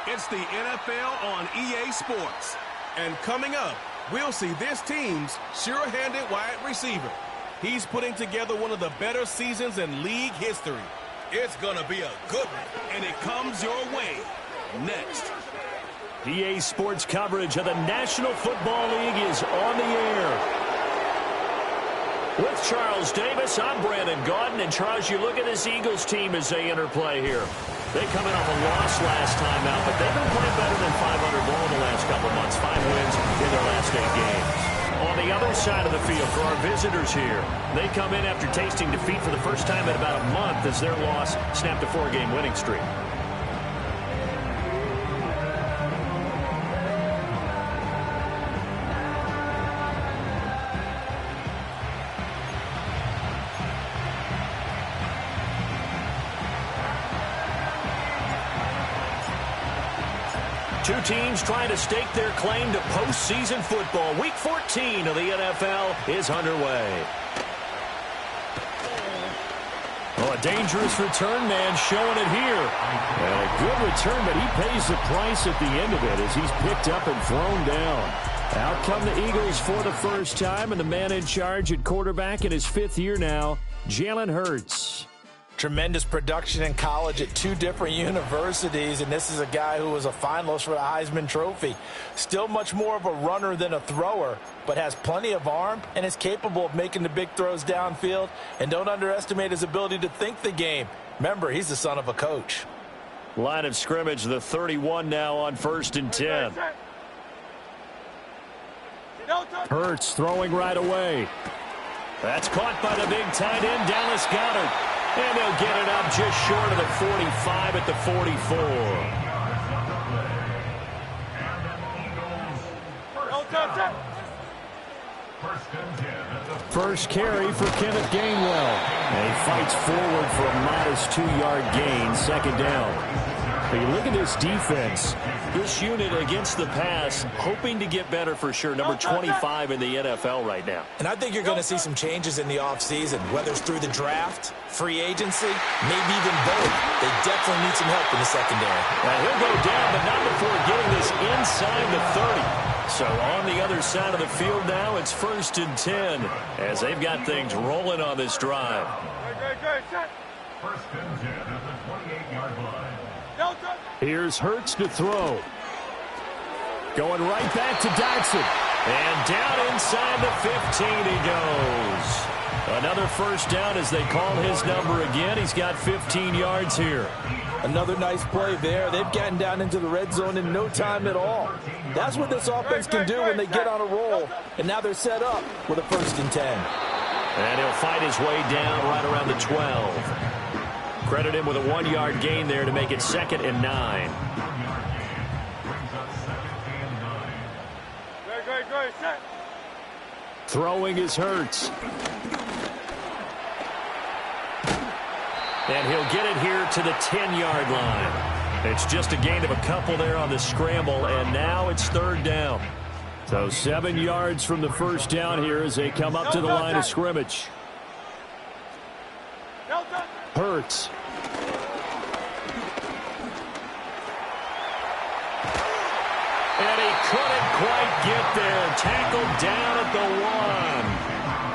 It's the NFL on EA Sports. And coming up, we'll see this team's sure-handed wide receiver. He's putting together one of the better seasons in league history. It's going to be a good one, and it comes your way next. EA Sports coverage of the National Football League is on the air. With Charles Davis, I'm Brandon Gaudin. And Charles, you look at this Eagles team as they interplay here. They come in off a loss last time out, but they've been playing better than 500 ball in the last couple of months. 5 wins in their last 8 games. On the other side of the field for our visitors here, they come in after tasting defeat for the first time in about a month as their loss snapped a 4-game winning streak. Two teams trying to stake their claim to postseason football. Week 14 of the NFL is underway. Oh, a dangerous return man showing it here. And a good return, but he pays the price at the end of it as he's picked up and thrown down. Out come the Eagles for the first time, and the man in charge at quarterback in his 5th year now, Jalen Hurts. Tremendous production in college at 2 different universities, and this is a guy who was a finalist for the Heisman Trophy. Still much more of a runner than a thrower, but has plenty of arm and is capable of making the big throws downfield. And don't underestimate his ability to think the game. Remember, he's the son of a coach. Line of scrimmage, the 31 now on 1st and 10. Hurts throwing right away. That's caught by the big tight end, Dallas Goedert. And they'll get it up just short of the 45 at the 44. First carry for Kenneth Gainwell. And he fights forward for a modest 2-yard gain, 2nd down. But you look at this defense, this unit against the pass, hoping to get better for sure. Number 25 in the NFL right now. And I think you're going to see some changes in the offseason, whether it's through the draft, free agency, maybe even both. They definitely need some help in the secondary. Now he'll go down, but not before getting this inside the 30. So on the other side of the field now, it's 1st and 10 as they've got things rolling on this drive. First and 10 at the 28-yard line. Here's Hurts to throw. Going right back to Dodson. And down inside the 15 he goes. Another first down as they call his number again. He's got 15 yards here. Another nice play there. They've gotten down into the red zone in no time at all. That's what this offense can do when they get on a roll. And now they're set up with a 1st and 10. And he'll fight his way down right around the 12. Credit him with a 1-yard gain there to make it 2nd and 9. Throwing is Hurts. And he'll get it here to the 10-yard line. It's just a gain of a couple there on the scramble, and now it's 3rd down. So 7 yards from the first down here as they come up to the line of scrimmage. Hurts. And he couldn't quite get there. Tackled down at the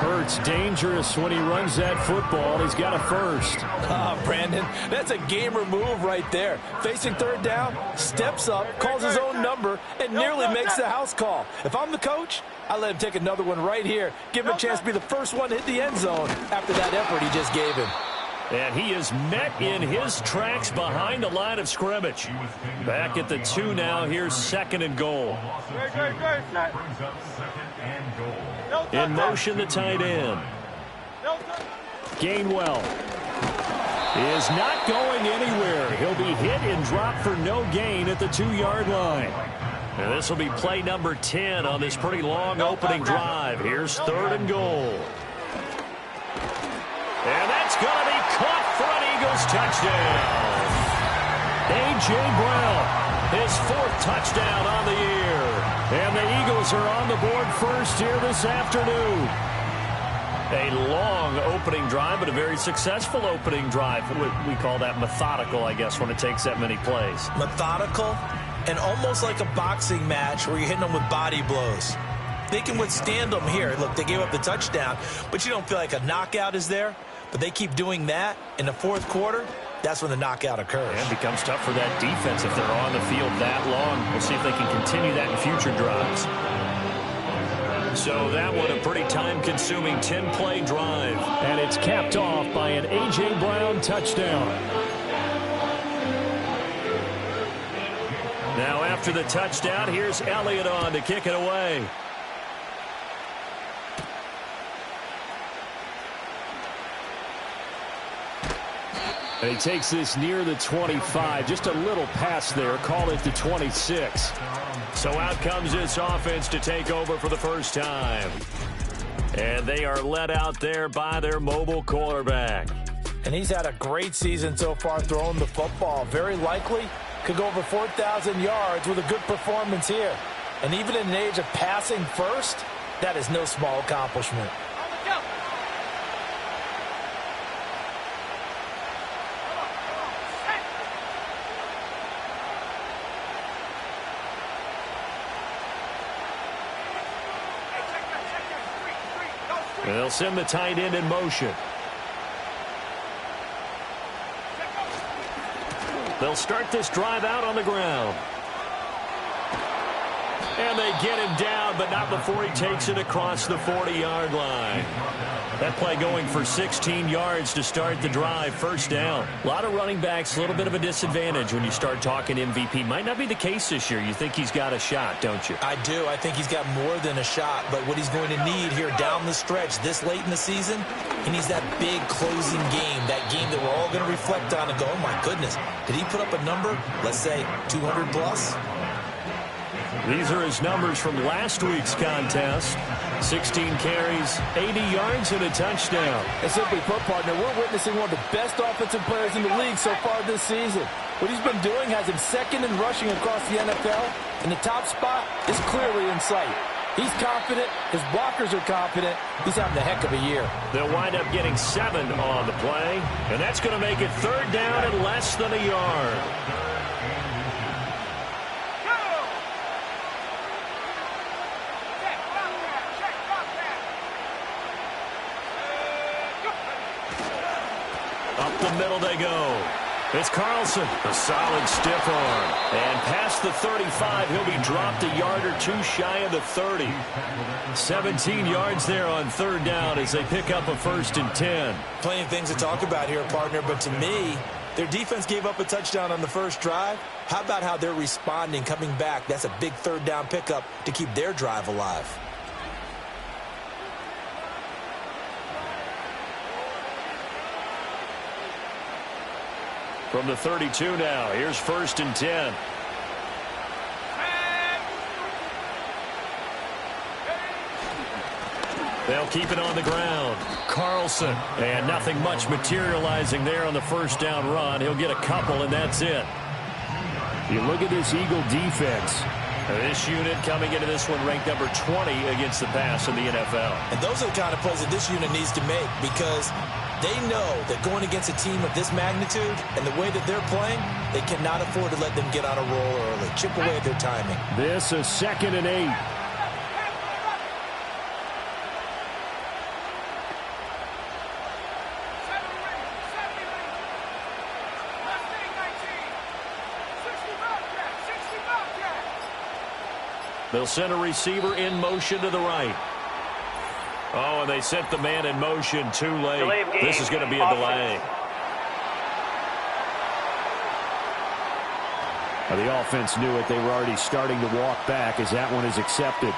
1. Hurts dangerous when he runs that football. He's got a 1st. Brandon, that's a gamer move right there. Facing 3rd down, steps up, calls his own number, and nearly makes the house call. If I'm the coach, I let him take another one right here. Give him a chance to be the first one to hit the end zone after that effort he just gave him. And he is met in his tracks behind the line of scrimmage. Back at the 2 now. Here's 2nd and goal. In motion, the tight end. Gainwell is not going anywhere. He'll be hit and dropped for no gain at the 2-yard line. And this will be play number 10 on this pretty long opening drive. Here's 3rd and goal. And that's going to be caught for an Eagles touchdown. A.J. Brown, his 4th touchdown on the year. And the Eagles are on the board first here this afternoon. A long opening drive, but a very successful opening drive. We call that methodical, I guess, when it takes that many plays. Methodical and almost like a boxing match where you're hitting them with body blows. They can withstand them here. Look, they gave up the touchdown, but you don't feel like a knockout is there. But they keep doing that in the fourth quarter. That's when the knockout occurs. And it becomes tough for that defense if they're on the field that long. We'll see if they can continue that in future drives. So that one, a pretty time-consuming 10-play drive. And it's capped off by an A.J. Brown touchdown. Now after the touchdown, here's Elliott on to kick it away. And he takes this near the 25. Just a little pass there. Call it the 26. So out comes this offense to take over for the first time. And they are led out there by their mobile quarterback. And he's had a great season so far throwing the football. Very likely could go over 4,000 yards with a good performance here. And even in an age of passing first, that is no small accomplishment. They'll send the tight end in motion. They'll start this drive out on the ground. And they get him down, but not before he takes it across the 40-yard line. That play going for 16 yards to start the drive, first down. A lot of running backs, a little bit of a disadvantage when you start talking MVP. Might not be the case this year. You think he's got a shot, don't you? I do. I think he's got more than a shot. But what he's going to need here down the stretch this late in the season, he needs that big closing game, that game that we're all going to reflect on and go, oh, my goodness, did he put up a number, let's say, 200 plus? These are his numbers from last week's contest. 16 carries, 80 yards, and a touchdown. And simply put, partner, we're witnessing one of the best offensive players in the league so far this season. What he's been doing has him second in rushing across the NFL, and the top spot is clearly in sight. He's confident. His blockers are confident. He's having a heck of a year. They'll wind up getting 7 on the play, and that's going to make it third down and less than a yard. Up the middle they go. It's Carlson, a solid stiff arm. And past the 35, he'll be dropped a yard or two shy of the 30. 17 yards there on third down as they pick up a 1st and 10. Plenty of things to talk about here, partner, but to me, their defense gave up a touchdown on the first drive. How about how they're responding, coming back? That's a big third down pickup to keep their drive alive. From the 32 now, here's 1st and 10. They'll keep it on the ground. Carlson. And nothing much materializing there on the first down run. He'll get a couple, and that's it. You look at this Eagle defense. This unit coming into this one ranked number 20 against the pass in the NFL. And those are the kind of plays that this unit needs to make because they know that going against a team of this magnitude and the way that they're playing, they cannot afford to let them get on a roll early. Chip away at their timing. This is 2nd and 8. They'll send a receiver in motion to the right. Oh, and they sent the man in motion too late. This is going to be a delay. Well, the offense knew it. They were already starting to walk back as that one is accepted.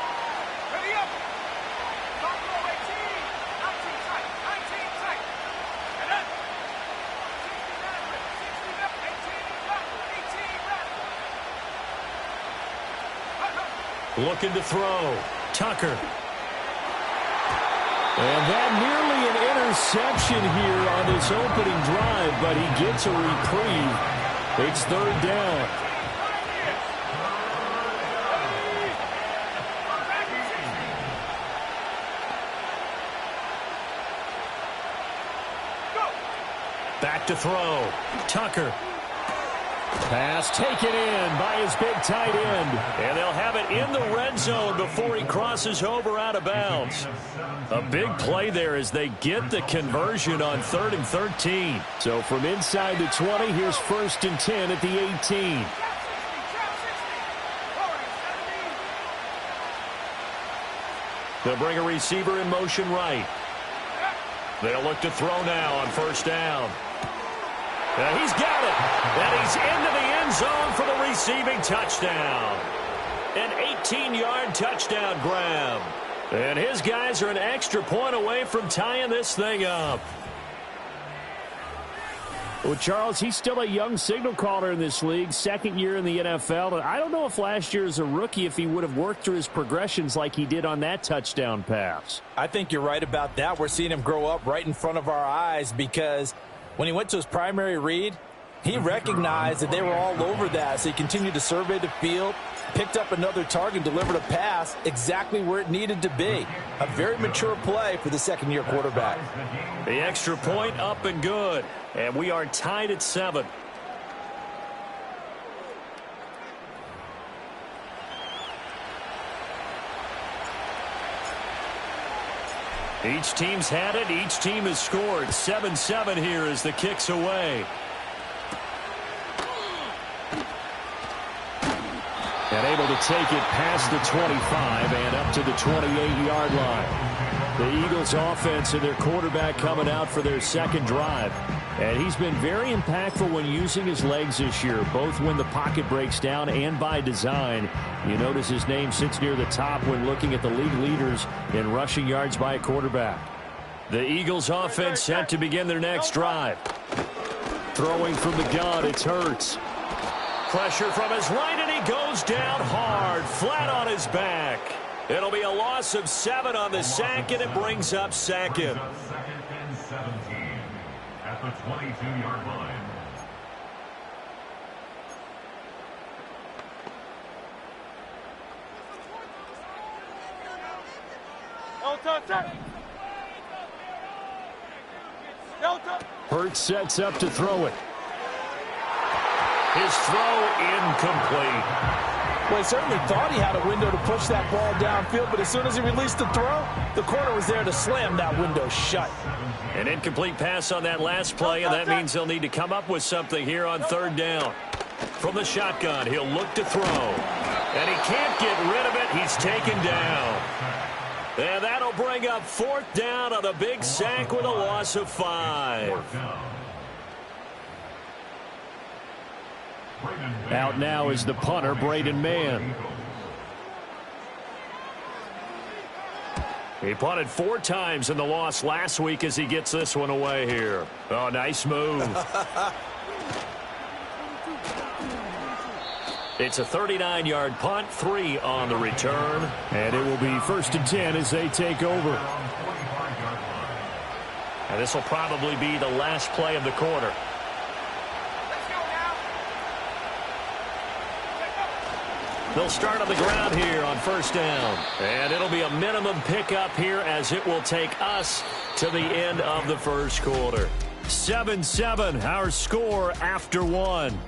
Looking to throw. Tucker. And that nearly an interception here on this opening drive, but he gets a reprieve. It's third down. Back to throw. Tucker. Pass taken in by his big tight end. And they'll have it in the red zone before he crosses over out of bounds. A big play there as they get the conversion on 3rd and 13. So from inside the 20, here's 1st and 10 at the 18. They'll bring a receiver in motion right. They'll look to throw now on 1st down. And he's got it. And he's into the end zone for the receiving touchdown. An 18-yard touchdown grab. And his guys are an extra point away from tying this thing up. Well, Charles, he's still a young signal caller in this league, 2nd year in the NFL. I don't know if last year as a rookie if he would have worked through his progressions like he did on that touchdown pass. I think you're right about that. We're seeing him grow up right in front of our eyes because when he went to his primary read, he recognized that they were all over that. So he continued to survey the field, picked up another target, delivered a pass exactly where it needed to be. A very mature play for the 2nd-year quarterback. The extra point up and good. And we are tied at 7. Each team's had it. Each team has scored. 7-7 here as the kick's away. And able to take it past the 25 and up to the 28-yard line. The Eagles offense and their quarterback coming out for their 2nd drive. And he's been very impactful when using his legs this year, both when the pocket breaks down and by design. You notice his name sits near the top when looking at the league leaders in rushing yards by a quarterback. The Eagles offense set to begin their next drive. Throwing from the gun, it's Hurts. Pressure from his right, and he goes down hard, flat on his back. It'll be a loss of 7 on the sack, and it brings up 2nd. 2nd and 17 at the 22-yard line. Hurts sets up to throw it. His throw incomplete. Well, he certainly thought he had a window to push that ball downfield, but as soon as he released the throw, the corner was there to slam that window shut. An incomplete pass on that last play, and that means they'll need to come up with something here on 3rd down. From the shotgun, he'll look to throw. And he can't get rid of it. He's taken down. And that'll bring up 4th down on a big sack with a loss of 5. Out now is the punter, Braden Mann. He punted 4 times in the loss last week as he gets this one away here. Oh, nice move. It's a 39-yard punt, 3 on the return. And it will be 1st and 10 as they take over. And this will probably be the last play of the quarter. They'll start on the ground here on 1st down. And it'll be a minimum pickup here as it will take us to the end of the 1st quarter. 7-7, our score after 1.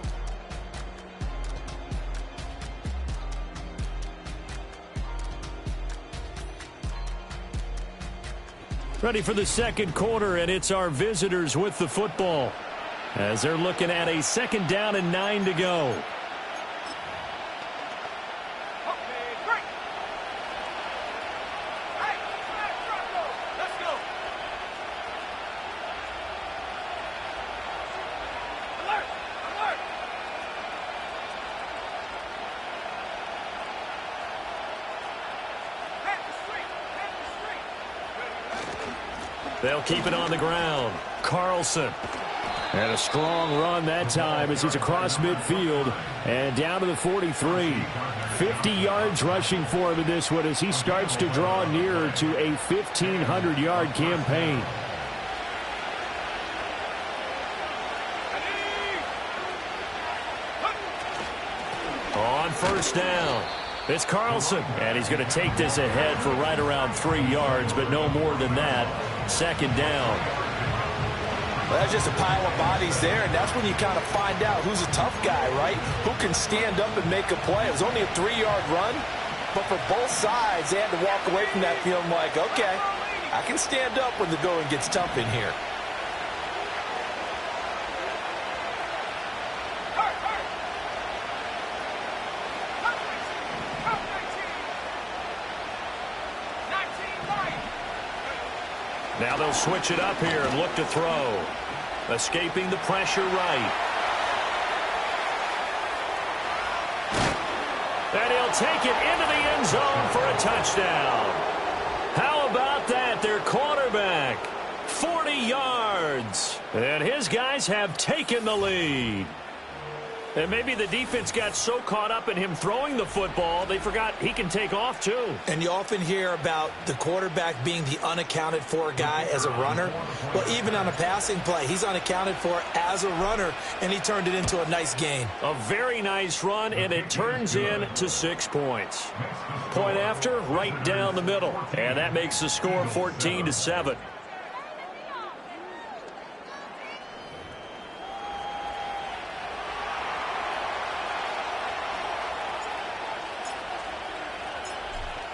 Ready for the 2nd quarter, and it's our visitors with the football as they're looking at a 2nd down and 9 to go. They'll keep it on the ground. Carlson. And a strong run that time as he's across midfield and down to the 43. 50 yards rushing for him in this one as he starts to draw nearer to a 1,500-yard campaign. On 1st down, it's Carlson. And he's going to take this ahead for right around 3 yards, but no more than that. 2nd down. Well, that's just a pile of bodies there, and that's when you kind of find out who's a tough guy, right? Who can stand up and make a play. It was only a 3-yard run, but for both sides, they had to walk away from that feeling like, okay, I can stand up when the going gets tough in here. Now they'll switch it up here and look to throw. Escaping the pressure right. And he'll take it into the end zone for a touchdown. How about that? Their quarterback, 40 yards. And his guys have taken the lead. And maybe the defense got so caught up in him throwing the football, they forgot he can take off too. And you often hear about the quarterback being the unaccounted for guy as a runner. Well, even on a passing play, he's unaccounted for as a runner, and he turned it into a nice gain. A very nice run, and it turns into 6 points. Point after, right down the middle. And that makes the score 14-7.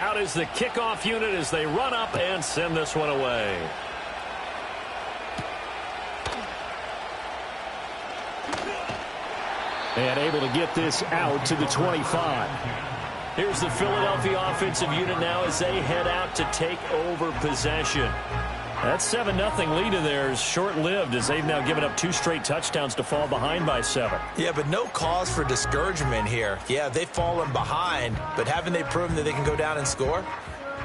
Out is the kickoff unit as they run up and send this one away. And able to get this out to the 25. Here's the Philadelphia offensive unit now as they head out to take over possession. That 7-0 lead of theirs short-lived as they've now given up 2 straight touchdowns to fall behind by 7. Yeah, but no cause for discouragement here. Yeah, they've fallen behind, but haven't they proven that they can go down and score?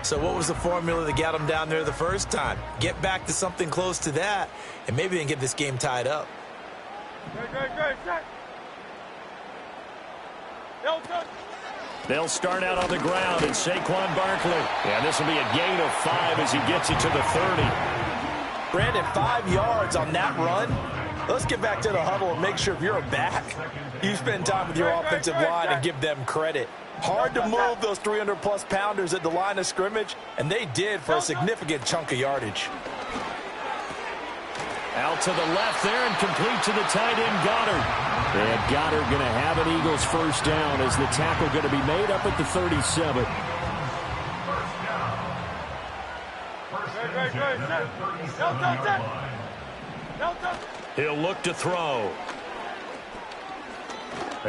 So what was the formula that got them down there the first time? Get back to something close to that, and maybe they can get this game tied up. They'll start out on the ground, and Saquon Barkley. And this will be a gain of 5 as he gets it to the 30. Brandon, 5 yards on that run. Let's get back to the huddle and make sure if you're a back, you spend time with your offensive line and give them credit. Hard to move those 300-plus pounders at the line of scrimmage, and they did for a significant chunk of yardage. Out to the left there and complete to the tight end, Goddard. And Goddard going to have an Eagles first down as the tackle going to be made up at the 37. He'll look to throw.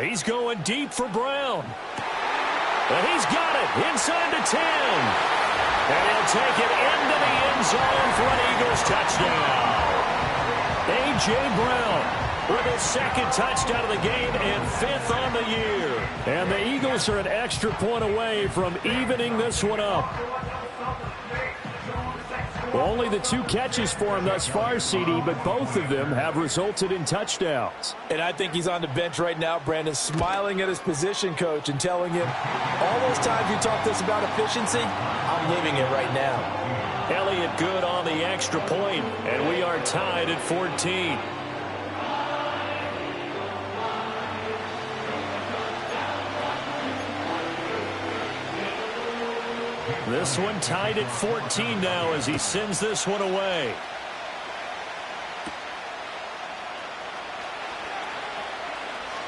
He's going deep for Brown. And he's got it inside the 10. And he'll take it into the end zone for an Eagles touchdown. A.J. Brown with his 2nd touchdown of the game and 5th on the year. And the Eagles are an extra point away from evening this one up. Only the 2 catches for him thus far, CD, but both of them have resulted in touchdowns. And I think he's on the bench right now, Brandon, smiling at his position coach and telling him, all those times you talked to us about efficiency, I'm living it right now. Elliott good on the extra point, and we are tied at 14. This one tied at 14 now as he sends this one away.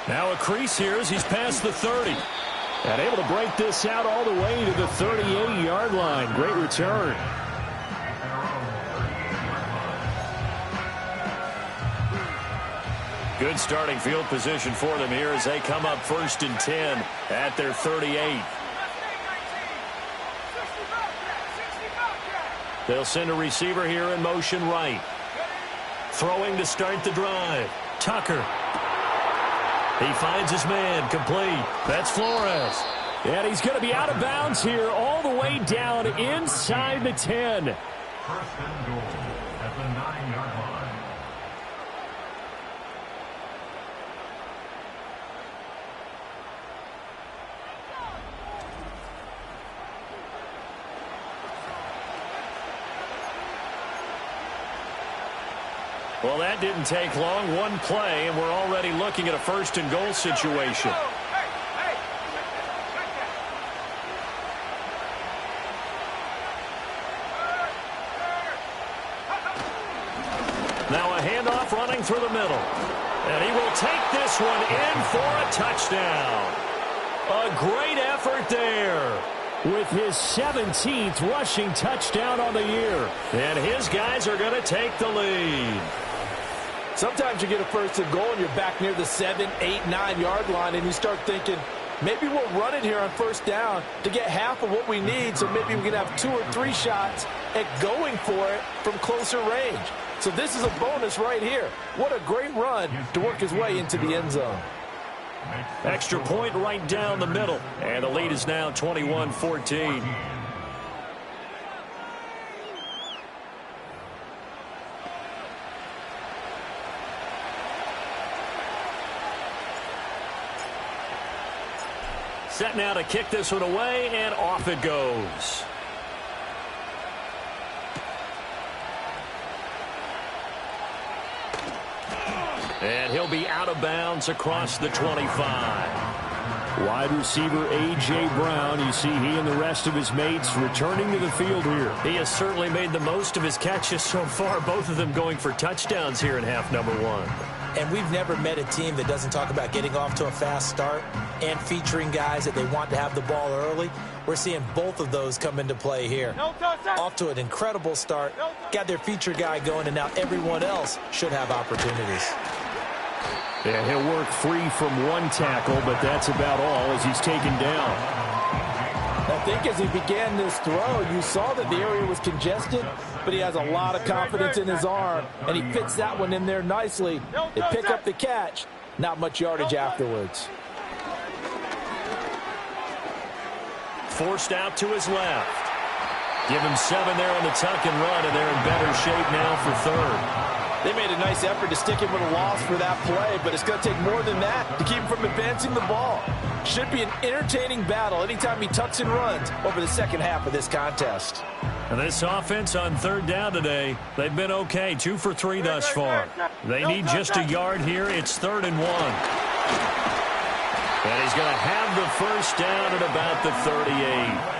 Now a crease here as he's past the 30. And able to break this out all the way to the 38-yard line. Great return. Good starting field position for them here as they come up 1st and 10 at their 38. They'll send a receiver here in motion right. Throwing to start the drive. Tucker. He finds his man, complete. That's Flores. And he's going to be out of bounds here all the way down inside the 10. 1st and goal at the 9-yard line. Well, that didn't take long. One play, and we're already looking at a 1st and goal situation. Now a handoff off running through the middle. And he will take this one in for a touchdown. A great effort there. With his 17th rushing touchdown on the year. And his guys are going to take the lead. Sometimes you get a first and goal and you're back near the 7, 8, 9-yard line and you start thinking, maybe we'll run it here on first down to get half of what we need, so maybe we can have 2 or 3 shots at going for it from closer range. So this is a bonus right here. What a great run to work his way into the end zone. Extra point right down the middle. And the lead is now 21-14. Set now to kick this one away, and off it goes. And he'll be out of bounds across the 25. Wide receiver A.J. Brown. You see he and the rest of his mates returning to the field here. He has certainly made the most of his catches so far, both of them going for touchdowns here in half number 1. And we've never met a team that doesn't talk about getting off to a fast start and featuring guys that they want to have the ball early. We're seeing both of those come into play here. Off to an incredible start, got their feature guy going, and now everyone else should have opportunities. And he'll work free from 1 tackle, but that's about all as he's taken down. I think as he began this throw, you saw that the area was congested, but he has a lot of confidence in his arm, and he fits that one in there nicely. They pick up the catch, not much yardage afterwards. Forced out to his left. Give him 7 there on the tuck and run, and they're in better shape now for third. They made a nice effort to stick him with a loss for that play, but it's going to take more than that to keep him from advancing the ball. Should be an entertaining battle anytime he tucks and runs over the second half of this contest. And this offense on third down today, they've been okay, 2 for 3 thus far. They need just a yard here. It's 3rd and 1. And he's going to have the first down at about the 38.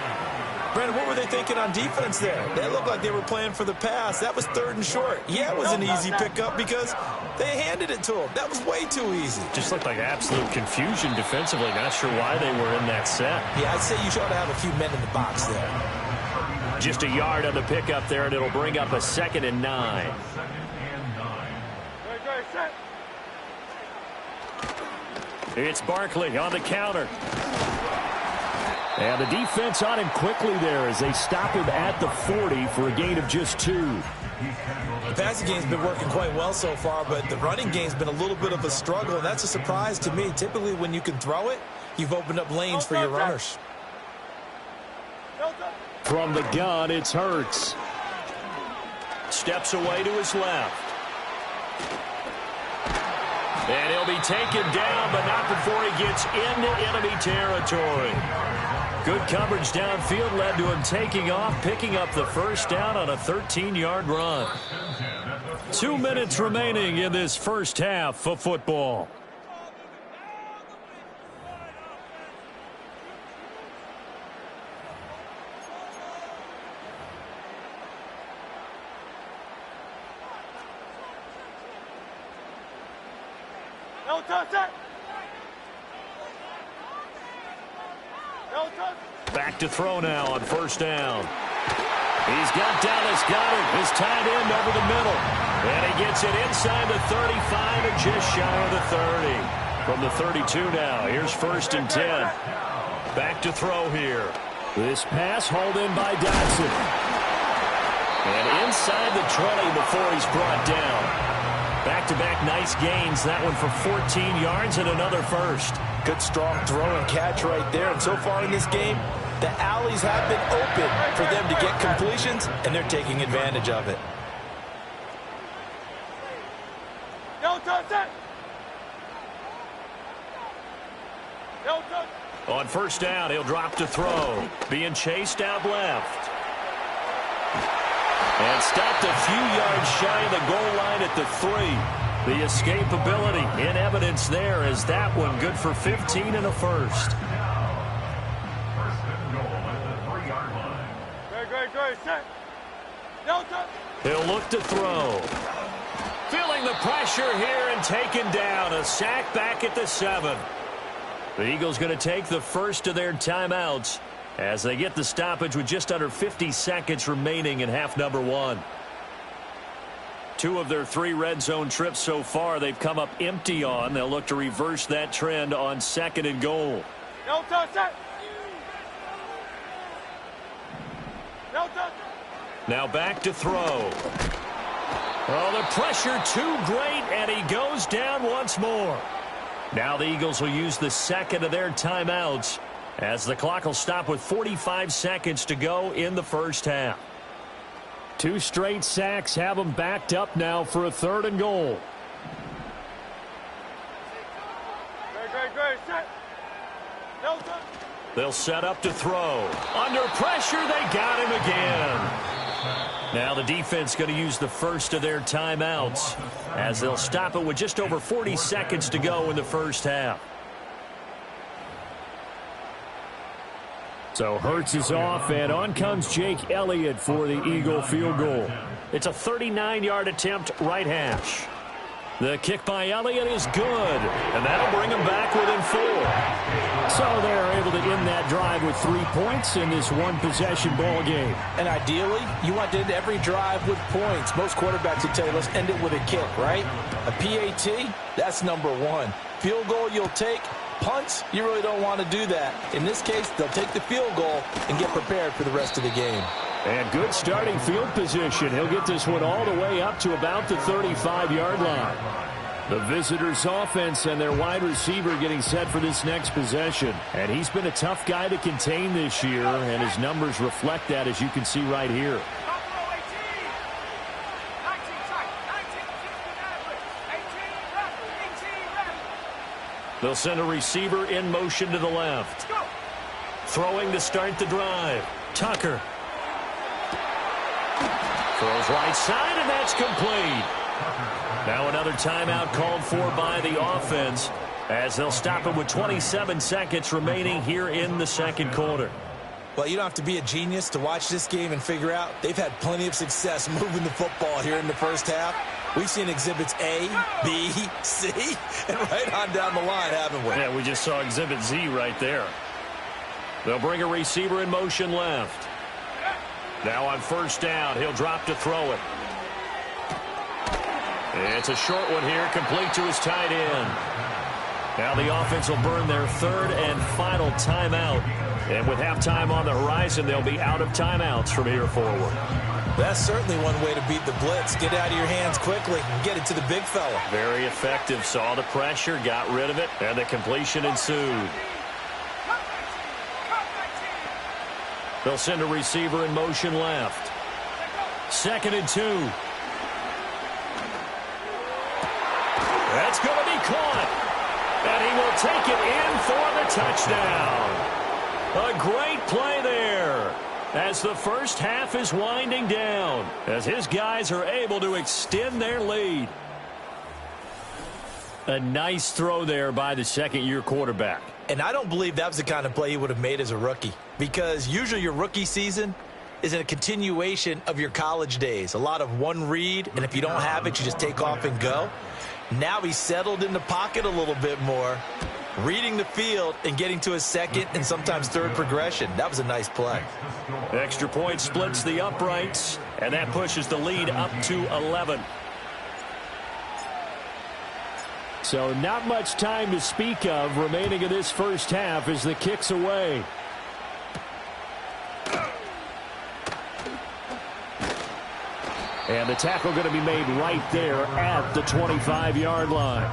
Brandon, what were they thinking on defense there? They looked like they were playing for the pass. That was 3rd and short. Yeah, it was an easy pickup because they handed it to him. That was way too easy. Just looked like absolute confusion defensively. Not sure why they were in that set. Yeah, I'd say you ought to have a few men in the box there. Just a yard on the pickup there, and it'll bring up a 2nd and 9. It's Barkley on the counter. And the defense on him quickly there as they stop him at the 40 for a gain of just 2. The passing game's been working quite well so far, but the running game's been a little bit of a struggle, and that's a surprise to me. Typically, when you can throw it, you've opened up lanes for your runners. From the gun, it's Hurts. Steps away to his left. And he'll be taken down, but not before he gets into enemy territory. Good coverage downfield led to him taking off, picking up the first down on a 13-yard run. 2 minutes remaining in this first half of football. No touch it. Back to throw now on first down. He's got Dallas Goedert, his tight end over the middle. And he gets it inside the 35 and just shy of the 30. From the 32 now, here's 1st and 10. Back to throw here. This pass hauled in by Dodson. And inside the 20 before he's brought down. Back-to-back nice gains. That one for 14 yards and another first. Good strong throw and catch right there. And so far in this game, the alleys have been open for them to get completions, and they're taking advantage of it. No touch it. No touch. On first down, he'll drop to throw. Being chased out left. And stopped a few yards shy of the goal line at the 3. The escapability in evidence there as that one good for 15 and a first. Great, set. No touch. He'll look to throw. Feeling feeling the pressure here and taken down. A sack back at the 7. The Eagles going to take the first of their timeouts as they get the stoppage with just under 50 seconds remaining in half number 1. 2 of their 3 red zone trips so far they've come up empty on. They'll look to reverse that trend on 2nd and goal. No touch it. No touch. Now back to throw. Oh, the pressure too great, and he goes down once more. Now the Eagles will use the second of their timeouts as the clock will stop with 45 seconds to go in the first half. 2 straight sacks have them backed up now for a 3rd and goal. Great. Set. No touch. They'll set up to throw. Under pressure, they got him again. Now the defense going to use the first of their timeouts as they'll stop it with just over 40 seconds to go in the first half. So Hurts is off, and on comes Jake Elliott for the Eagle field goal. It's a 39-yard attempt, right hash. The kick by Elliott is good, and that'll bring him back within 4. So they're able to end that drive with 3 points in this one-possession ball game. And ideally, you want to end every drive with points. Most quarterbacks would tell you, let's end it with a kick, right? A PAT, that's number 1. Field goal you'll take. Punts, you really don't want to do that. In this case, they'll take the field goal and get prepared for the rest of the game. And good starting field position. He'll get this one all the way up to about the 35-yard line. The visitors' offense and their wide receiver getting set for this next possession. And he's been a tough guy to contain this year, and his numbers reflect that, as you can see right here. They'll send a receiver in motion to the left. Throwing to start the drive. Tucker. Throws right side, and that's complete. Now another timeout called for by the offense as they'll stop it with 27 seconds remaining here in the second quarter. Well, you don't have to be a genius to watch this game and figure out they've had plenty of success moving the football here in the first half. We've seen exhibits A, B, C, and right on down the line, haven't we? Yeah, we just saw exhibit Z right there. They'll bring a receiver in motion left. Now on first down, he'll drop to throw it. It's a short one here, complete to his tight end. Now the offense will burn their 3rd and final timeout. And with halftime on the horizon, they'll be out of timeouts from here forward. That's certainly one way to beat the blitz. Get out of your hands quickly and get it to the big fella. Very effective. Saw the pressure, got rid of it, and the completion ensued. They'll send a receiver in motion left. 2nd and 2. That's going to be caught. And he will take it in for the touchdown. A great play there as the first half is winding down, as his guys are able to extend their lead. A nice throw there by the second-year quarterback. And I don't believe that was the kind of play he would have made as a rookie, because usually your rookie season is a continuation of your college days. A lot of one read, and if you don't have it, you just take off and go. Now he's settled in the pocket a little bit more, reading the field and getting to his second and sometimes third progression. That was a nice play. Extra point splits the uprights, and that pushes the lead up to 11. So not much time to speak of remaining in this first half as the kick's away. And the tackle going to be made right there at the 25-yard line.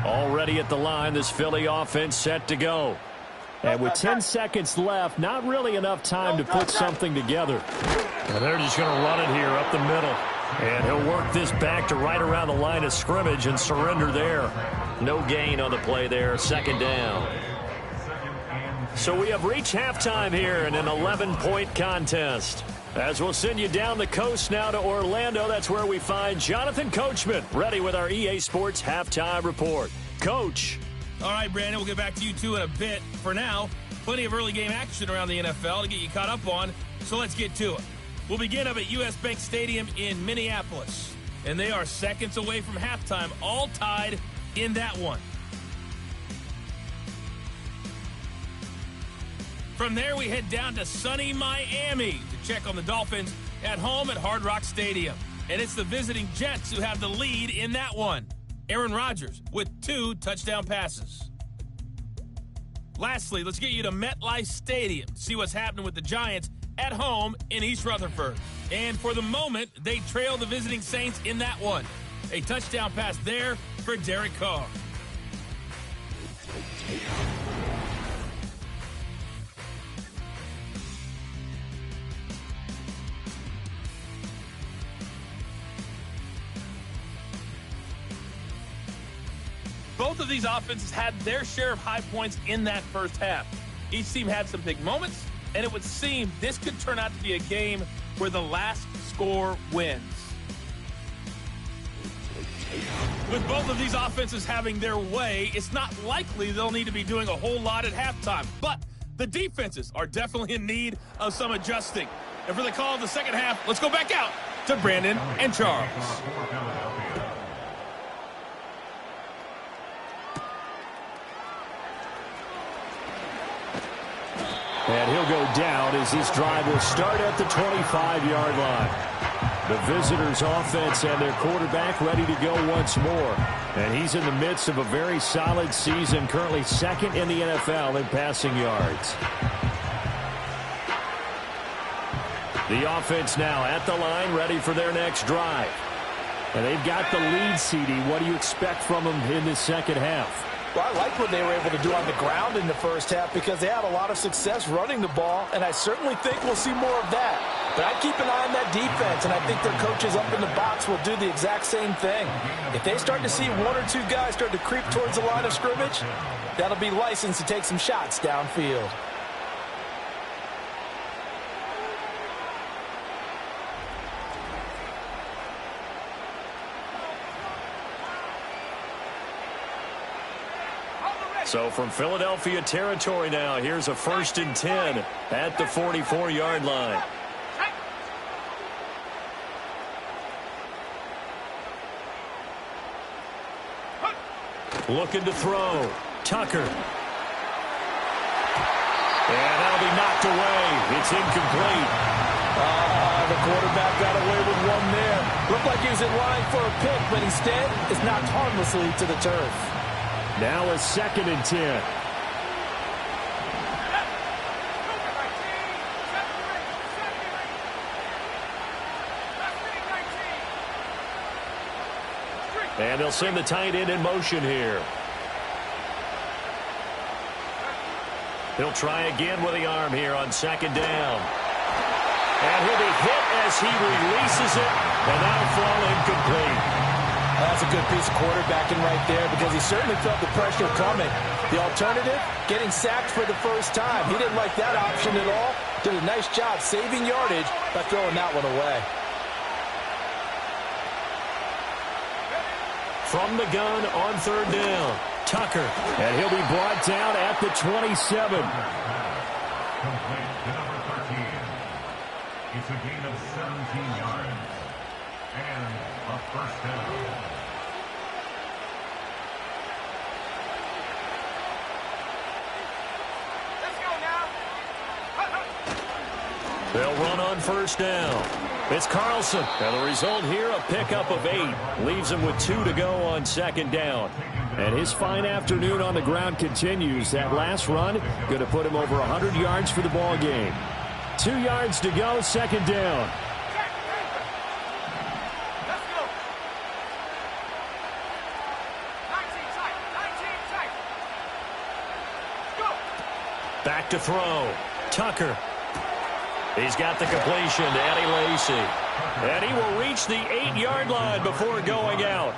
Already at the line, this Philly offense set to go. And with 10 seconds left, not really enough time to put something together. And they're just going to run it here up the middle. And he'll work this back to right around the line of scrimmage and surrender there. No gain on the play there, 2nd down. So we have reached halftime here in an 11-point contest. As we'll send you down the coast now to Orlando, that's where we find Jonathan Coachman, ready with our EA Sports Halftime Report. Coach. All right, Brandon, we'll get back to you two in a bit. For now, Plenty of early game action around the NFL to get you caught up on, so let's get to it. We'll begin up at U.S. Bank Stadium in Minneapolis, and they are seconds away from halftime, all tied in that one. From there, we head down to sunny Miami to check on the Dolphins at home at Hard Rock Stadium. And it's the visiting Jets who have the lead in that one. Aaron Rodgers with 2 touchdown passes. Lastly, let's get you to MetLife Stadium to see what's happening with the Giants at home in East Rutherford. And for the moment, they trail the visiting Saints in that one. A touchdown pass there for Derek Carr. Both of these offenses had their share of high points in that first half. Each team had some big moments, and it would seem this could turn out to be a game where the last score wins. With both of these offenses having their way, it's not likely they'll need to be doing a whole lot at halftime. But the defenses are definitely in need of some adjusting. And for the call of the second half, let's go back out to Brandon and Charles. And he'll go down as this drive will start at the 25-yard line. The visitors' offense and their quarterback ready to go once more. And he's in the midst of a very solid season, currently second in the NFL in passing yards. The offense now at the line, ready for their next drive. And they've got the lead, CD. What do you expect from them in the second half? Well, I like what they were able to do on the ground in the first half because they had a lot of success running the ball, and I certainly think we'll see more of that. But I keep an eye on that defense, and I think their coaches up in the box will do the exact same thing. If they start to see 1 or 2 guys start to creep towards the line of scrimmage, that'll be licensed to take some shots downfield. So from Philadelphia territory now, here's a 1st and 10 at the 44-yard line. Looking to throw. Tucker. And that'll be knocked away. It's incomplete. The quarterback got away with one there. Looked like he was in line for a pick, but instead it's knocked harmlessly to the turf. Now a 2nd and 10. And they'll send the tight end in motion here. He'll try again with the arm here on 2nd down. And he'll be hit as he releases it, and that'll fall incomplete. That's a good piece of quarterbacking right there because he certainly felt the pressure coming. The alternative, getting sacked for the first time. He didn't like that option at all. Did a nice job saving yardage by throwing that one away. From the gun on 3rd down, Tucker. And he'll be brought down at the 27. Complete to number 13. It's a gain of 17 yards. And a 1st down. They'll run on 1st down. It's Carlson. And the result here, a pickup of 8. Leaves him with 2 to go on 2nd down. And his fine afternoon on the ground continues. That last run going to put him over 100 yards for the ball game. 2 yards to go, 2nd down. Back to throw. Tucker. He's got the completion to Eddie Lacy. And he will reach the 8-yard line before going out.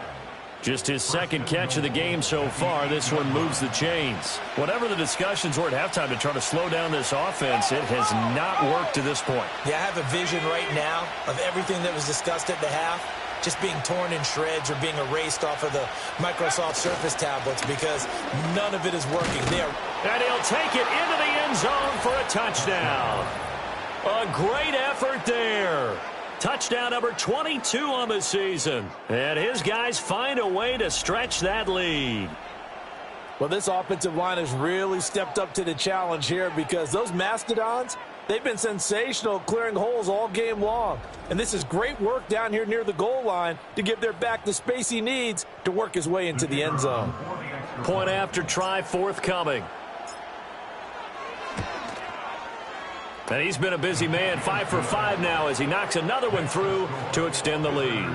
Just his 2nd catch of the game so far. This one moves the chains. Whatever the discussions were at halftime to try to slow down this offense, it has not worked to this point. Yeah, I have a vision right now of everything that was discussed at the half just being torn in shreds or being erased off of the Microsoft Surface tablets because none of it is working. They are And he'll take it into the end zone for a touchdown. A great effort there. Touchdown number 22 on the season. And his guys find a way to stretch that lead. Well, this offensive line has really stepped up to the challenge here because those Mastodons, they've been sensational clearing holes all game long. And this is great work down here near the goal line to give their back the space he needs to work his way into the end zone. Point after try forthcoming. And he's been a busy man, 5 for 5 now as he knocks another one through to extend the lead.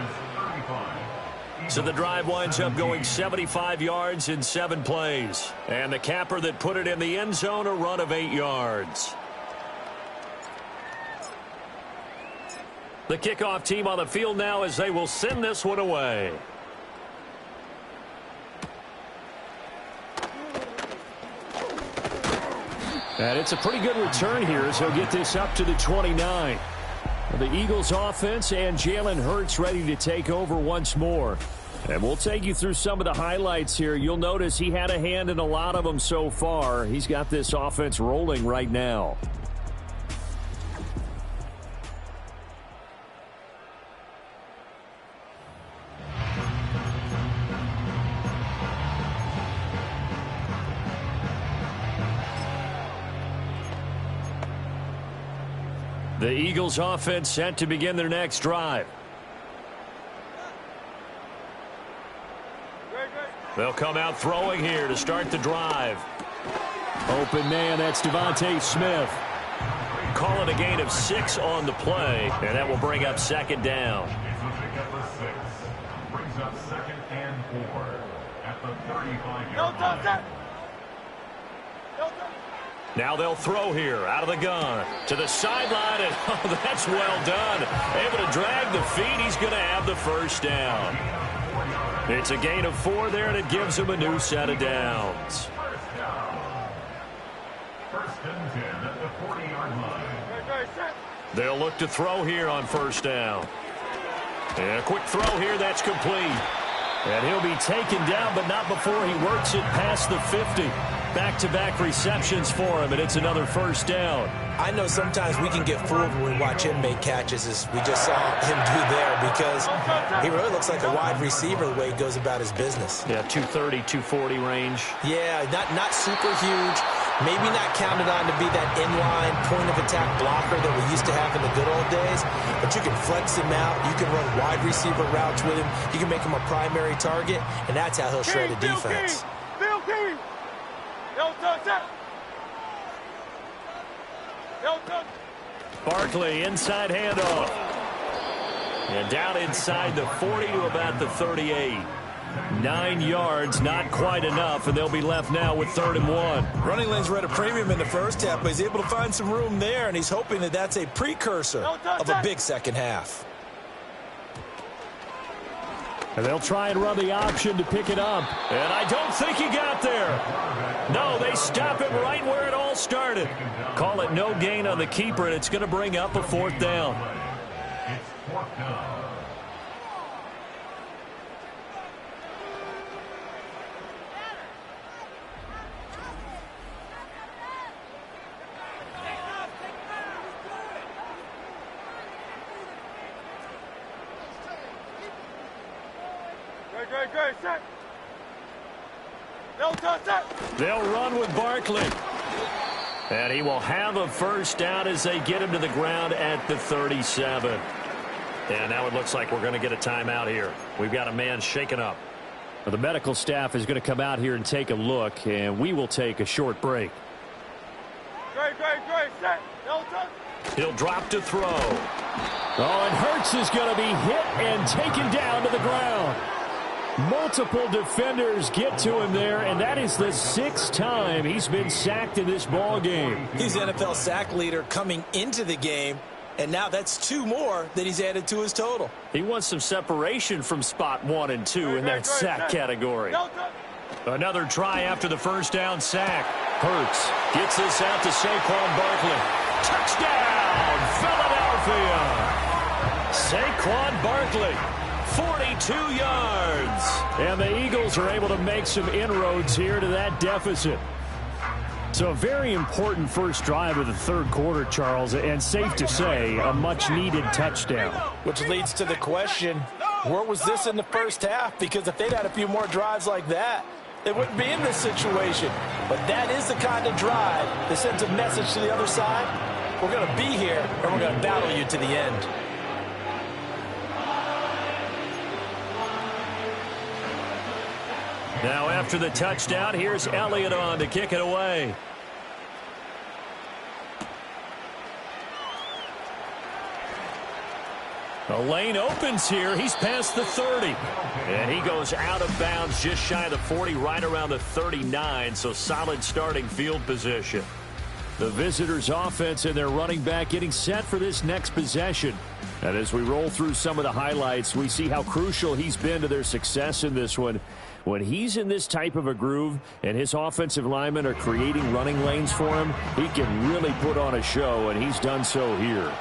So the drive winds up going 75 yards in 7 plays. And the capper that put it in the end zone, a run of 8 yards. The kickoff team on the field now as they will send this one away. And it's a pretty good return here as he'll get this up to the 29. The Eagles offense and Jalen Hurts ready to take over once more. And we'll take you through some of the highlights here. You'll notice he had a hand in a lot of them so far. He's got this offense rolling right now. The Eagles offense set to begin their next drive. They'll come out throwing here to start the drive. Open man, that's Devontae Smith. Call it a gain of 6 on the play, and that will bring up second down. It's a pickup of 6. Brings up 2nd and 4 at the 35-yard line. Now they'll throw here out of the gun to the sideline, and oh, that's well done. Able to drag the feet. He's going to have the first down. It's a gain of 4 there, and it gives him a new set of downs. First and 10 at the 40-yard line. They'll look to throw here on first down. And a quick throw here, that's complete. And he'll be taken down, but not before he works it past the 50. Back-to-back receptions for him, and it's another first down. I know sometimes we can get fooled when we watch him make catches, as we just saw him do there, because he really looks like a wide receiver the way he goes about his business. Yeah, 230, 240 range. Yeah, not super huge. Maybe not counted on to be that inline point-of-attack blocker that we used to have in the good old days, but you can flex him out. You can run wide receiver routes with him. You can make him a primary target, and that's how he'll shred a defense. Barkley, inside handoff. And down inside the 40 to about the 38. 9 yards, not quite enough, and they'll be left now with 3rd and 1. Running lanes were at a premium in the first half, but he's able to find some room there, and he's hoping that that's a precursor of a big second half. And they'll try and run the option to pick it up. And I don't think he got there. No, they stop him right where it all started. Call it no gain on the keeper, and it's going to bring up a 4th down. It's 4th down. They'll run with Barkley. And he will have a first down as they get him to the ground at the 37. And now it looks like we're going to get a timeout here. We've got a man shaken up. Well, the medical staff is going to come out here and take a look, and we will take a short break. Great. Set. He'll drop to throw. Oh, and Hurts is going to be hit and taken down to the ground. Multiple defenders get to him there, and that is the 6th time he's been sacked in this ball game. He's the NFL sack leader coming into the game, and now that's 2 more that he's added to his total. He wants some separation from spot 1 and 2 in that sack category. Another try after the first down sack. Hurts gets this out to Saquon Barkley. Touchdown, Philadelphia! Saquon Barkley. 42 yards. And the Eagles are able to make some inroads here to that deficit. So a very important first drive of the third quarter, Charles, and safe to say, a much-needed touchdown. Which leads to the question, where was this in the first half? Because if they'd had a few more drives like that, they wouldn't be in this situation. But that is the kind of drive that sends a message to the other side. We're going to be here, and we're going to battle you to the end. Now after the touchdown, here's Elliott on to kick it away. The lane opens here. He's past the 30. And he goes out of bounds just shy of the 40, right around the 39. So solid starting field position. The visitors' offense and their running back getting set for this next possession. And as we roll through some of the highlights, we see how crucial he's been to their success in this one. When he's in this type of a groove and his offensive linemen are creating running lanes for him, he can really put on a show, and he's done so here.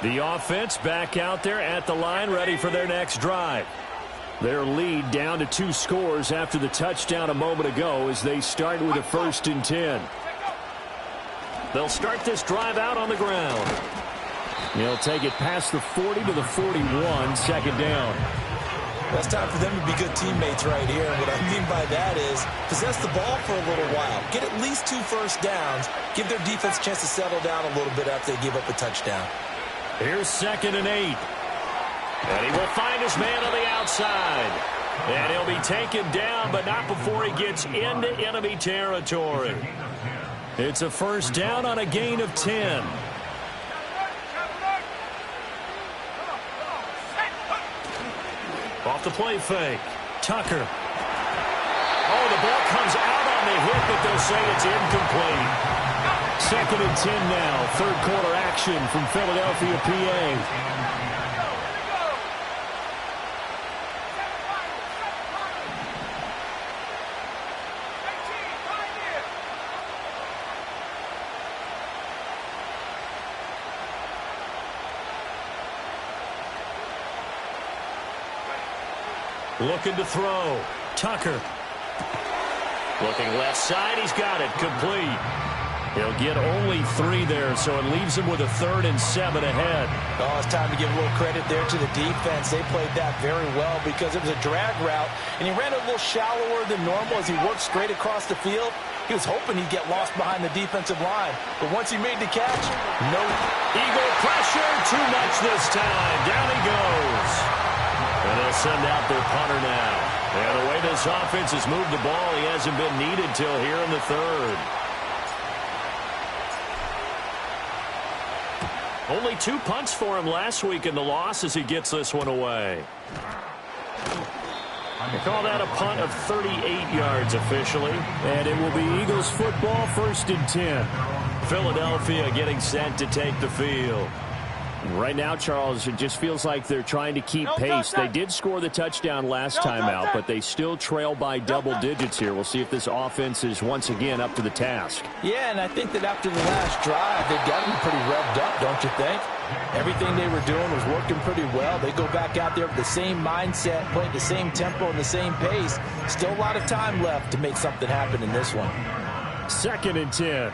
The offense back out there at the line, ready for their next drive. Their lead down to 2 scores after the touchdown a moment ago as they start with a 1st and 10. They'll start this drive out on the ground. He'll take it past the 40 to the 41, second down. Well, it's time for them to be good teammates right here. And what I mean by that is possess the ball for a little while. Get at least 2 first downs. Give their defense a chance to settle down a little bit after they give up a touchdown. Here's 2nd and 8. And he will find his man on the outside. And he'll be taken down, but not before he gets into enemy territory. It's a first down on a gain of 10. Off the play fake. Tucker. Oh, the ball comes out on the hit, but they'll say it's incomplete. 2nd and 10 now. Third quarter action from Philadelphia, PA. Looking to throw. Tucker. Looking left side. He's got it. Complete. He'll get only 3 there, so it leaves him with a 3rd and 7 ahead. Oh, it's time to give a little credit there to the defense. They played that very well because it was a drag route, and he ran a little shallower than normal as he worked straight across the field. He was hoping he'd get lost behind the defensive line, but once he made the catch, no. Eagle pressure. Too much this time. Down he goes. And they'll send out their punter now. And the way this offense has moved the ball, he hasn't been needed till here in the 3rd. Only 2 punts for him last week in the loss as he gets this one away. They call that a punt of 38 yards officially. And it will be Eagles football, 1st and 10. Philadelphia getting set to take the field. Right now, Charles, it just feels like they're trying to keep pace. They did score the touchdown last time out, but they still trail by double digits here. We'll see if this offense is once again up to the task. Yeah, and I think that after the last drive, they've got to be pretty revved up, don't you think? Everything they were doing was working pretty well. They go back out there with the same mindset, playing the same tempo and the same pace. Still a lot of time left to make something happen in this one. 2nd and 10.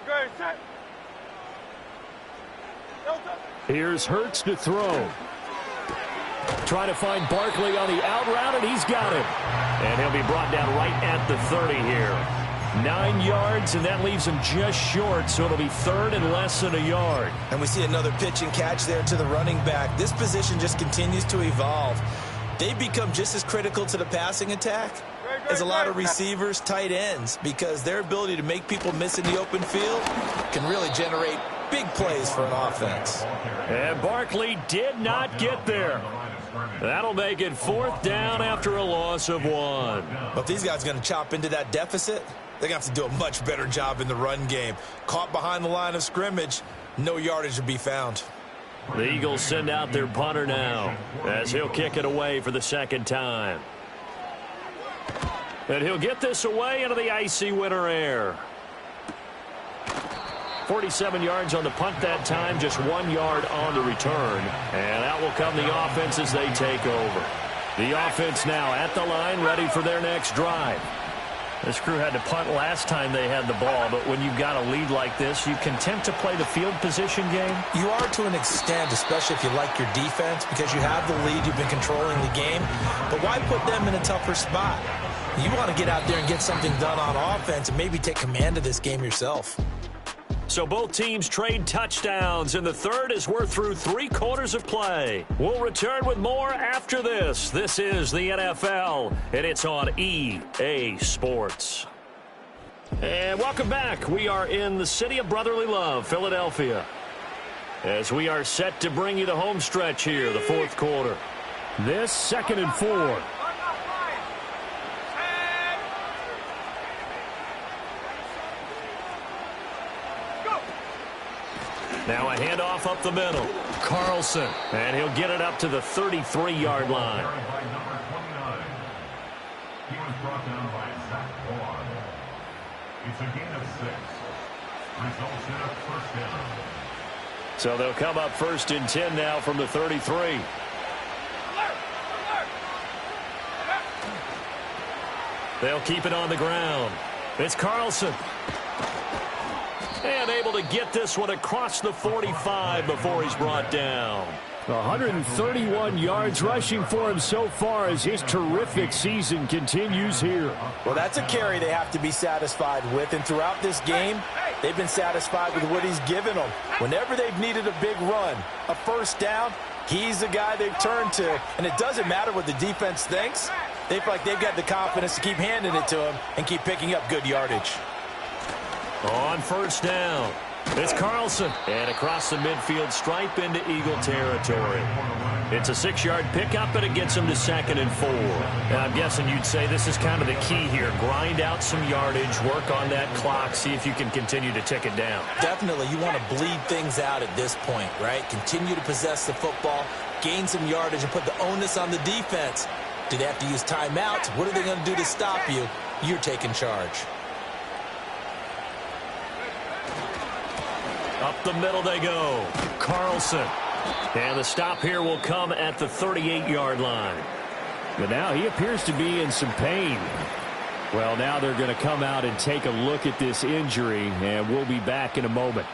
Great, set. Here's Hurts to throw. Trying to find Barkley on the out route, and he's got him. And he'll be brought down right at the 30 here. 9 yards, and that leaves him just short, so it'll be 3rd and less than a yard. And we see another pitch and catch there to the running back. This position just continues to evolve. They become just as critical to the passing attack as a lot of receivers, tight ends, because their ability to make people miss in the open field can really generate big plays for an offense. And Barkley did not get there. That'll make it 4th down after a loss of 1. But if these guys are going to chop into that deficit, they're going to have to do a much better job in the run game. Caught behind the line of scrimmage, no yardage to be found. The Eagles send out their punter now as he'll kick it away for the 2nd time. And he'll get this away into the icy winter air. 47 yards on the punt that time, just 1 yard on the return. And out will come the offense as they take over. The offense now at the line, ready for their next drive. This crew had to punt last time they had the ball, but when you've got a lead like this, you content to play the field position game? You are to an extent, especially if you like your defense, because you have the lead, you've been controlling the game. But why put them in a tougher spot? You want to get out there and get something done on offense and maybe take command of this game yourself. So both teams trade touchdowns in the third as we're through 3 quarters of play. We'll return with more after this. This is the NFL, and it's on EA Sports. And welcome back. We are in the city of brotherly love, Philadelphia, as we are set to bring you the home stretch here, the fourth quarter. This 2nd and 4. Now a handoff up the middle. Carlson, and he'll get it up to the 33-yard line. He was brought down by Zach Vaughn. It's a gain of 6. Results in a first down. So they'll come up 1st and 10 now from the 33. They'll keep it on the ground. It's Carlson. And able to get this one across the 45 before he's brought down. 131 yards rushing for him so far as his terrific season continues here. Well, that's a carry they have to be satisfied with, and throughout this game, they've been satisfied with what he's given them. Whenever they've needed a big run, a first down, he's the guy they've turned to, and it doesn't matter what the defense thinks. They feel like they've got the confidence to keep handing it to him and keep picking up good yardage. On 1st down, it's Carlson. And across the midfield stripe into Eagle territory. It's a 6-yard pickup, and it gets him to 2nd and 4. And I'm guessing you'd say this is kind of the key here. Grind out some yardage, work on that clock, see if you can continue to tick it down. Definitely, you want to bleed things out at this point, right? Continue to possess the football, gain some yardage, and put the onus on the defense. Do they have to use timeouts? What are they going to do to stop you? You're taking charge. Up the middle they go. Carlson. And the stop here will come at the 38-yard line. But now he appears to be in some pain. Well, now they're going to come out and take a look at this injury, and we'll be back in a moment.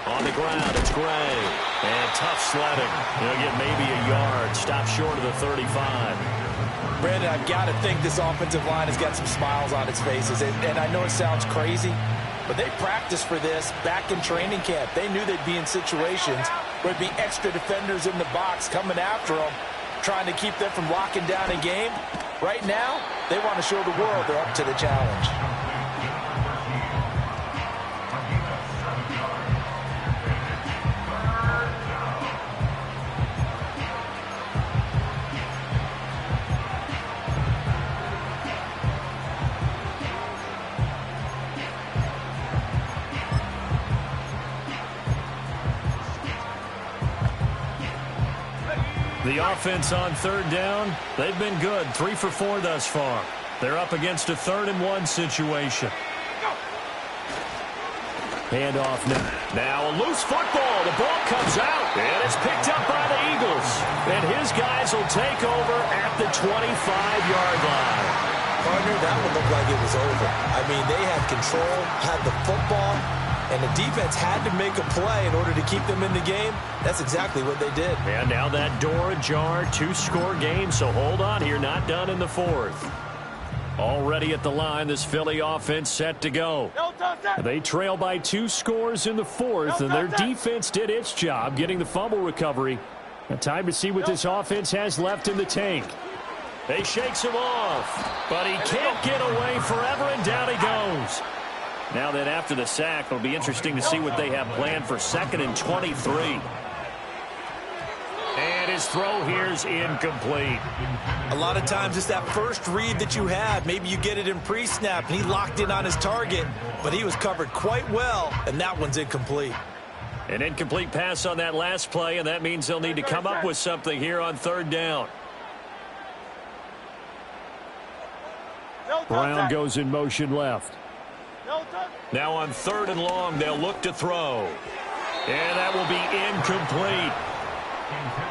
On the ground, it's Gray. And tough sledding. He'll get maybe a yard. Stop short of the 35. Brandon, I've got to think this offensive line has got some smiles on its faces. And I know it sounds crazy, but they practiced for this back in training camp. They knew they'd be in situations where there'd be extra defenders in the box coming after them, trying to keep them from locking down a game. Right now, they want to show the world they're up to the challenge. The offense on 3rd down, they've been good. 3 for 4 thus far. They're up against a 3rd and 1 situation. Handoff now. Now a loose football. The ball comes out, and it's picked up by the Eagles. And his guys will take over at the 25-yard line. Partner, that would look like it was over. I mean, they had control, had the football, and the defense had to make a play in order to keep them in the game. That's exactly what they did. And now that door ajar, 2-score game, so hold on here, not done in the 4th. Already at the line, this Philly offense set to go. They trail by 2 scores in the 4th, and their defense did its job getting the fumble recovery. Now time to see what this offense has left in the tank. They shakes him off, but he can't get away forever, and down he goes. Now then, after the sack, it'll be interesting to see what they have planned for 2nd and 23. And his throw here's incomplete. A lot of times it's that first read that you have. Maybe you get it in pre-snap, and he locked in on his target, but he was covered quite well, and that one's incomplete. An incomplete pass on that last play, and that means they'll need to come up with something here on 3rd down. Brown goes in motion left. Now on 3rd and long, they'll look to throw. And that will be incomplete.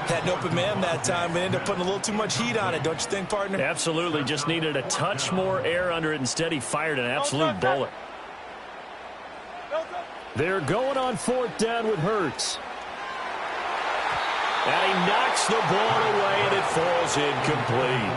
Had an open man that time, but ended up putting a little too much heat on it, don't you think, partner? Absolutely. Just needed a touch more air under it. Instead, he fired an absolute bullet. They're going on 4th down with Hurts. And he knocks the ball away, and it falls incomplete.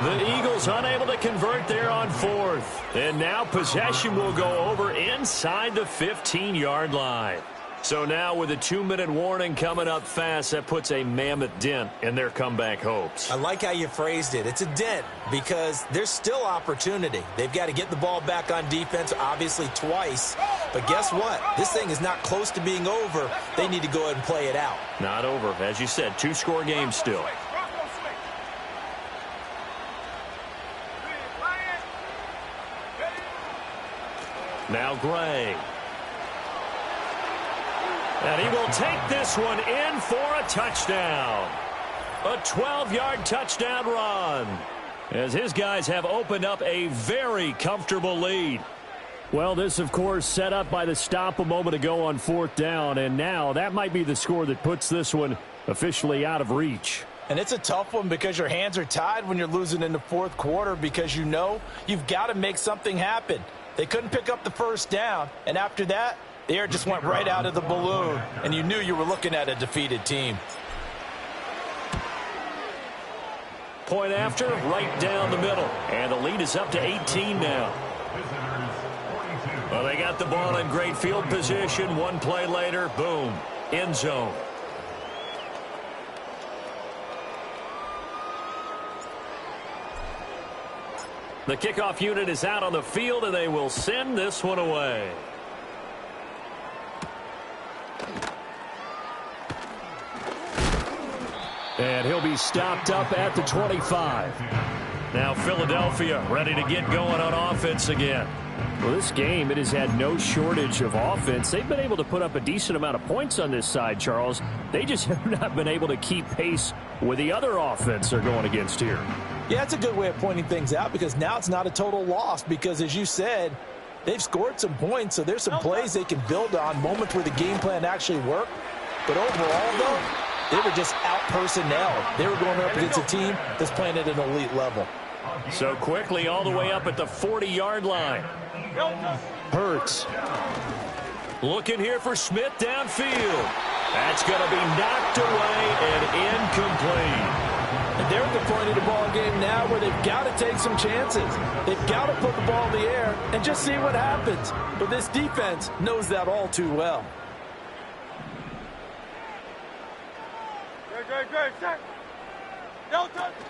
The Eagles unable to convert there on 4th. And now possession will go over inside the 15-yard line. So now with a 2-minute warning coming up fast, that puts a mammoth dent in their comeback hopes. I like how you phrased it. It's a dent because there's still opportunity. They've got to get the ball back on defense, obviously twice. But guess what? This thing is not close to being over. They need to go ahead and play it out. Not over. As you said, 2-score game still. Now Gray. And he will take this one in for a touchdown. A 12-yard touchdown run, as his guys have opened up a very comfortable lead. Well, this, of course, set up by the stop a moment ago on 4th down, and now that might be the score that puts this one officially out of reach. And it's a tough one because your hands are tied when you're losing in the 4th quarter because you know you've got to make something happen. They couldn't pick up the 1st down, and after that, the air just went right out of the balloon, and you knew you were looking at a defeated team. Point after, right down the middle. And the lead is up to 18 now. Well, they got the ball in great field position. One play later, boom, end zone. The kickoff unit is out on the field, and they will send this one away. And he'll be stopped up at the 25. Now Philadelphia ready to get going on offense again. Well, this game, it has had no shortage of offense. They've been able to put up a decent amount of points on this side, Charles. They just have not been able to keep pace with the other offense they're going against here. Yeah, that's a good way of pointing things out because now it's not a total loss because, as you said, they've scored some points, so there's some plays they can build on, moments where the game plan actually worked. But overall, though, they were just out-personnel. They were going up against a team that's playing at an elite level. So quickly all the way up at the 40-yard line. Hurts. Looking here for Smith downfield. That's going to be knocked away and incomplete. And they're at the point of the ball game now where they've got to take some chances. They've got to put the ball in the air and just see what happens. But this defense knows that all too well.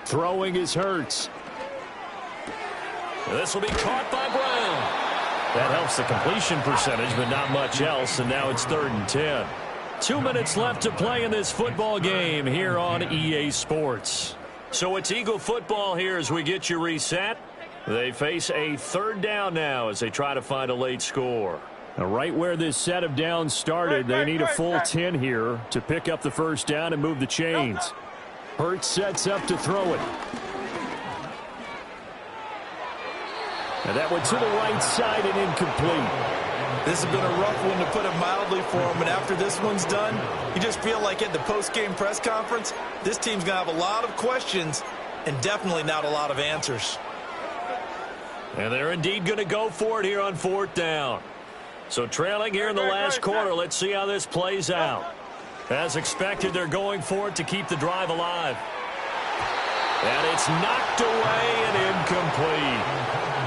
Throwing is Hurts. This will be caught by Brown. That helps the completion percentage, but not much else, and now it's 3rd and 10. 2 minutes left to play in this football game here on EA Sports. So it's Eagle football here as we get you reset. They face a 3rd down now as they try to find a late score. Now, right where this set of downs started, they need a full 10 here to pick up the 1st down and move the chains. Hurts sets up to throw it. And that went to the right side and incomplete. This has been a rough one, to put it mildly, for him. And after this one's done, you just feel like at the post-game press conference, this team's going to have a lot of questions and definitely not a lot of answers. And they're indeed going to go for it here on 4th down. So trailing here in the last quarter, let's see how this plays out. As expected, they're going for it to keep the drive alive. And it's knocked away and incomplete.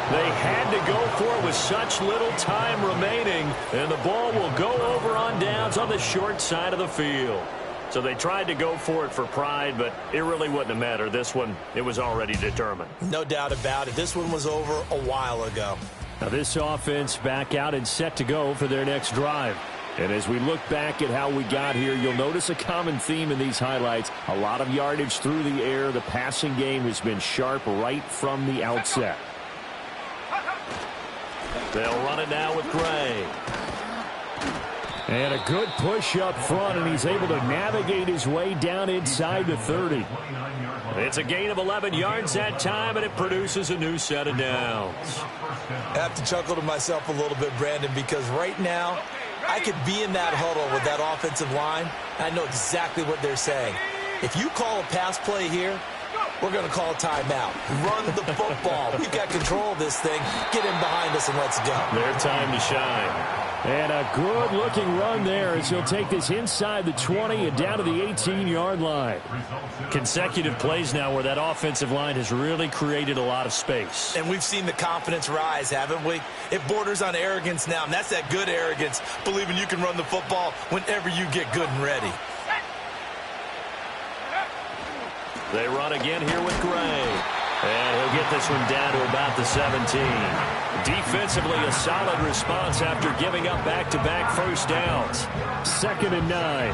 They had to go for it with such little time remaining, and the ball will go over on downs on the short side of the field. So they tried to go for it for pride, but it really wouldn't have mattered. This one, it was already determined. No doubt about it. This one was over a while ago. Now this offense back out and set to go for their next drive. And as we look back at how we got here, you'll notice a common theme in these highlights. A lot of yardage through the air. The passing game has been sharp right from the outset. They'll run it now with Gray. And a good push up front, and he's able to navigate his way down inside the 30. It's a gain of 11 yards that time, and it produces a new set of downs. I have to chuckle to myself a little bit, Brandon, because right now I could be in that huddle with that offensive line, and I know exactly what they're saying. If you call a pass play here, we're going to call a timeout. Run the football. We've got control of this thing. Get in behind us and let's go. Their time to shine. And a good-looking run there as he'll take this inside the 20 and down to the 18-yard line. Consecutive plays now where that offensive line has really created a lot of space. And we've seen the confidence rise, haven't we? It borders on arrogance now, and that's that good arrogance, believing you can run the football whenever you get good and ready. They run again here with Gray. And he'll get this one down to about the 17. Defensively, a solid response after giving up back-to-back first downs. 2nd and 9.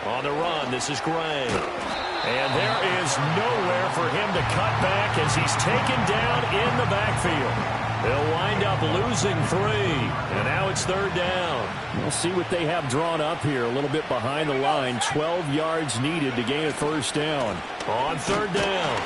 On the run, this is Gray. And there is nowhere for him to cut back as he's taken down in the backfield. They'll wind up losing 3, and now it's 3rd down. We'll see what they have drawn up here, a little bit behind the line. 12 yards needed to gain a first down. On 3rd down,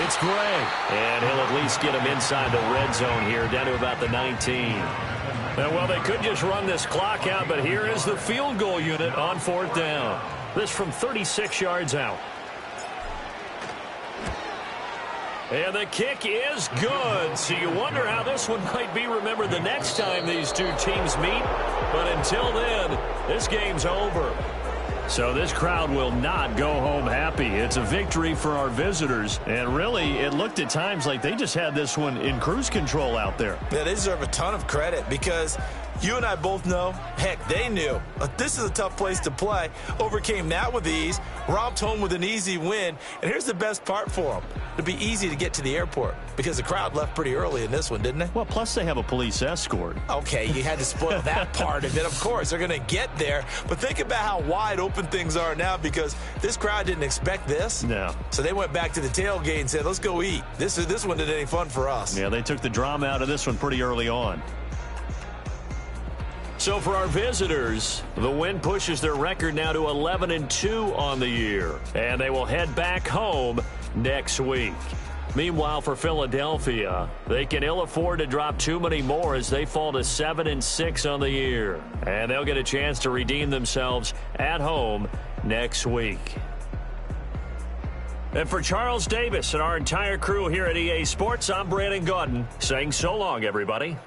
it's Gray. And he'll at least get him inside the red zone here, down to about the 19. And, well, they could just run this clock out, but here is the field goal unit on 4th down. This from 36 yards out. And the kick is good. So you wonder how this one might be remembered the next time these two teams meet. But until then, this game's over. So this crowd will not go home happy. It's a victory for our visitors. And really, it looked at times like they just had this one in cruise control out there. Yeah, they deserve a ton of credit because you and I both know, heck, they knew. This is a tough place to play. Overcame that with ease. Romped home with an easy win. And here's the best part for them. It'll be easy to get to the airport because the crowd left pretty early in this one, didn't they? Well, plus they have a police escort. Okay, you had to spoil that part of it. Of course, they're going to get there. But think about how wide open things are now because this crowd didn't expect this. No. So they went back to the tailgate and said, let's go eat. This one didn't any fun for us. Yeah, they took the drama out of this one pretty early on. So for our visitors, the win pushes their record now to 11-2 on the year. And they will head back home next week. Meanwhile, for Philadelphia, they can ill afford to drop too many more as they fall to 7-6 on the year. And they'll get a chance to redeem themselves at home next week. And for Charles Davis and our entire crew here at EA Sports, I'm Brandon Gaudin saying so long, everybody.